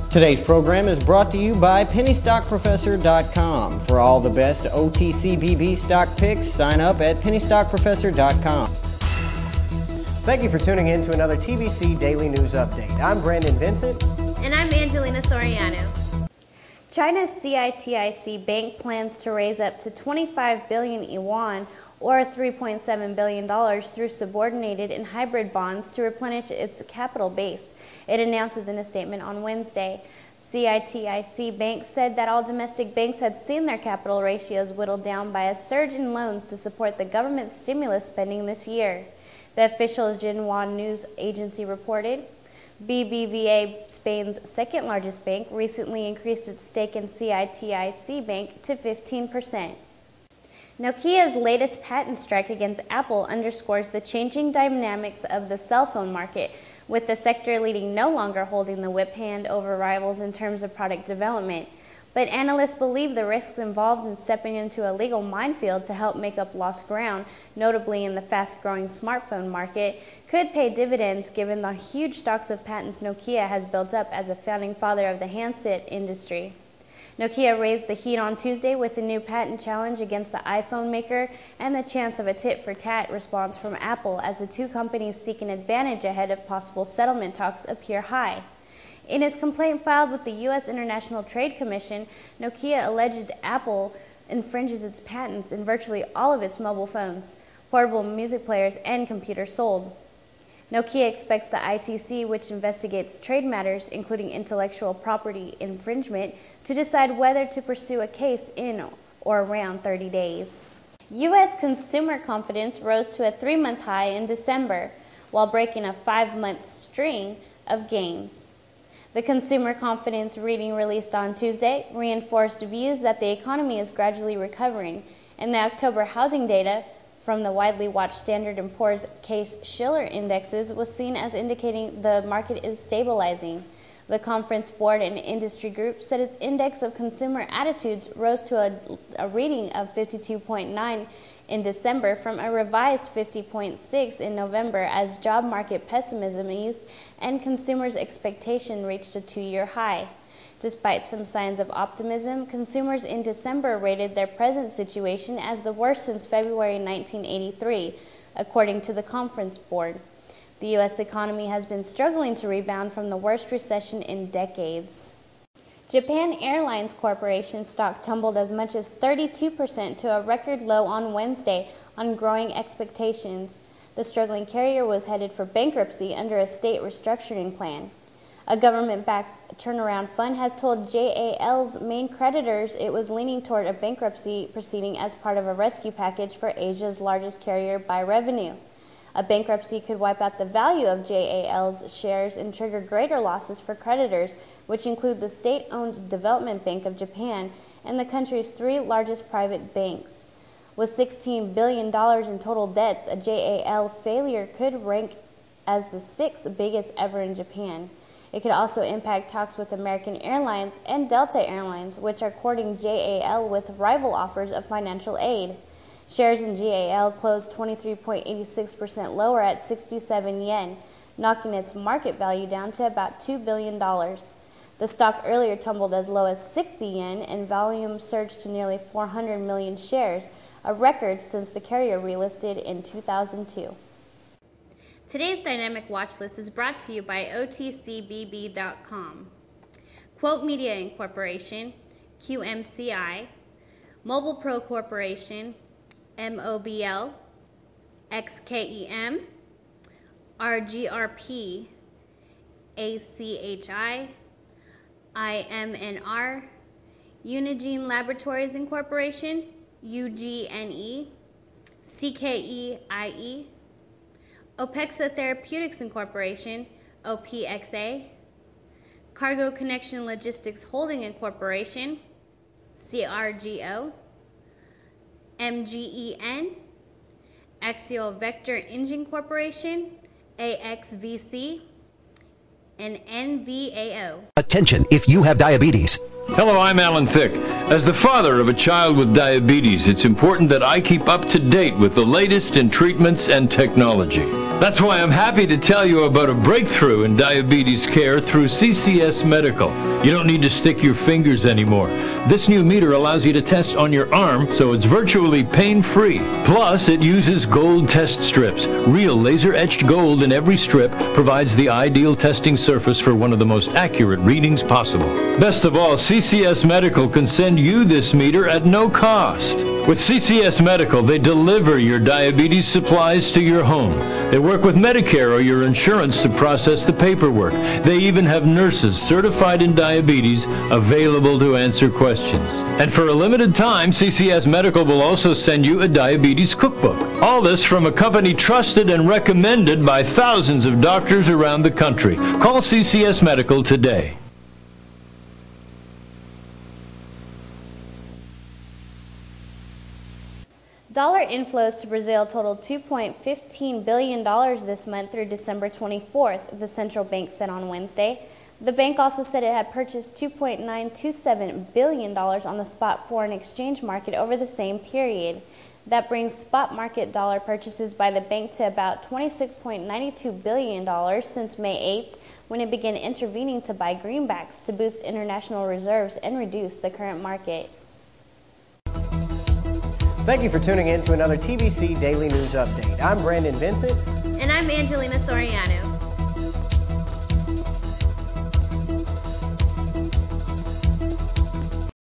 Today's program is brought to you by PennyStockProfessor.com. For all the best OTCBB stock picks, sign up at PennyStockProfessor.com. Thank you for tuning in to another TBC Daily News Update. I'm Brandon Vincent. And I'm Angelina Soriano. China's CITIC Bank plans to raise up to 25 billion yuan, or $3.7 billion, through subordinated and hybrid bonds to replenish its capital base, it announces in a statement on Wednesday. CITIC Bank said that all domestic banks had seen their capital ratios whittled down by a surge in loans to support the government's stimulus spending this year. The official Xinhua news agency reported. BBVA, Spain's second largest bank, recently increased its stake in CITIC Bank to 15%. Nokia's latest patent strike against Apple underscores the changing dynamics of the cell phone market, with the sector leading no longer holding the whip hand over rivals in terms of product development. But analysts believe the risks involved in stepping into a legal minefield to help make up lost ground, notably in the fast-growing smartphone market, could pay dividends given the huge stocks of patents Nokia has built up as a founding father of the handset industry. Nokia raised the heat on Tuesday with a new patent challenge against the iPhone maker and the chance of a tit-for-tat response from Apple as the two companies seek an advantage ahead of possible settlement talks appear high. In his complaint filed with the U.S. International Trade Commission, Nokia alleged Apple infringes its patents in virtually all of its mobile phones, portable music players, and computers sold. Nokia expects the ITC, which investigates trade matters, including intellectual property infringement, to decide whether to pursue a case in or around 30 days. U.S. consumer confidence rose to a 3-month high in December, while breaking a 5-month string of gains. The consumer confidence reading released on Tuesday reinforced views that the economy is gradually recovering, and the October housing data from the widely watched Standard & Poor's Case-Shiller indexes was seen as indicating the market is stabilizing. The Conference Board and industry group said its index of consumer attitudes rose to a reading of 52.9 in December from a revised 50.6 in November as job market pessimism eased and consumers' expectation reached a 2-year high. Despite some signs of optimism, consumers in December rated their present situation as the worst since February 1983, according to the Conference Board. The U.S. economy has been struggling to rebound from the worst recession in decades. Japan Airlines Corporation stock tumbled as much as 32% to a record low on Wednesday on growing expectations. The struggling carrier was headed for bankruptcy under a state restructuring plan. A government-backed turnaround fund has told JAL's main creditors it was leaning toward a bankruptcy proceeding as part of a rescue package for Asia's largest carrier by revenue. A bankruptcy could wipe out the value of JAL's shares and trigger greater losses for creditors, which include the state-owned Development Bank of Japan and the country's 3 largest private banks. With $16 billion in total debts, a JAL failure could rank as the 6th biggest ever in Japan. It could also impact talks with American Airlines and Delta Airlines, which are courting JAL with rival offers of financial aid. Shares in JAL closed 23.86% lower at 67 yen, knocking its market value down to about $2 billion. The stock earlier tumbled as low as 60 yen, and volume surged to nearly 400 million shares, a record since the carrier relisted in 2002. Today's Dynamic Watch List is brought to you by OTCBB.com. Quote Media Incorporation, QMCI, Mobile Pro Corporation, MOBL, XKEM, RGRP, ACHI, IMNR, Unigene Laboratories Incorporation, UGNE, CKEIE, Opexa Therapeutics Incorporation, OPXA, Cargo Connection Logistics Holding Incorporation, CRGO, MGEN, Axial Vector Engine Corporation, AXVC, and NVAO. Attention if you have diabetes. Hello, I'm Alan Thicke. As the father of a child with diabetes, it's important that I keep up to date with the latest in treatments and technology. That's why I'm happy to tell you about a breakthrough in diabetes care through CCS Medical. You don't need to stick your fingers anymore. This new meter allows you to test on your arm, so it's virtually pain-free. Plus, it uses gold test strips. Real laser-etched gold in every strip provides the ideal testing surface for one of the most accurate readings possible. Best of all, CCS Medical can send you this meter at no cost. With CCS Medical, they deliver your diabetes supplies to your home. They work with Medicare or your insurance to process the paperwork. They even have nurses certified in diabetes available to answer questions. And for a limited time, CCS Medical will also send you a diabetes cookbook. All this from a company trusted and recommended by thousands of doctors around the country. Call CCS Medical today. Dollar inflows to Brazil totaled $2.15 billion this month through December 24th, the central bank said on Wednesday. The bank also said it had purchased $2.927 billion on the spot foreign exchange market over the same period. That brings spot market dollar purchases by the bank to about $26.92 billion since May 8th, when it began intervening to buy greenbacks to boost international reserves and reduce the current market. Thank you for tuning in to another TBC Daily News Update. I'm Brandon Vincent. And I'm Angelina Soriano.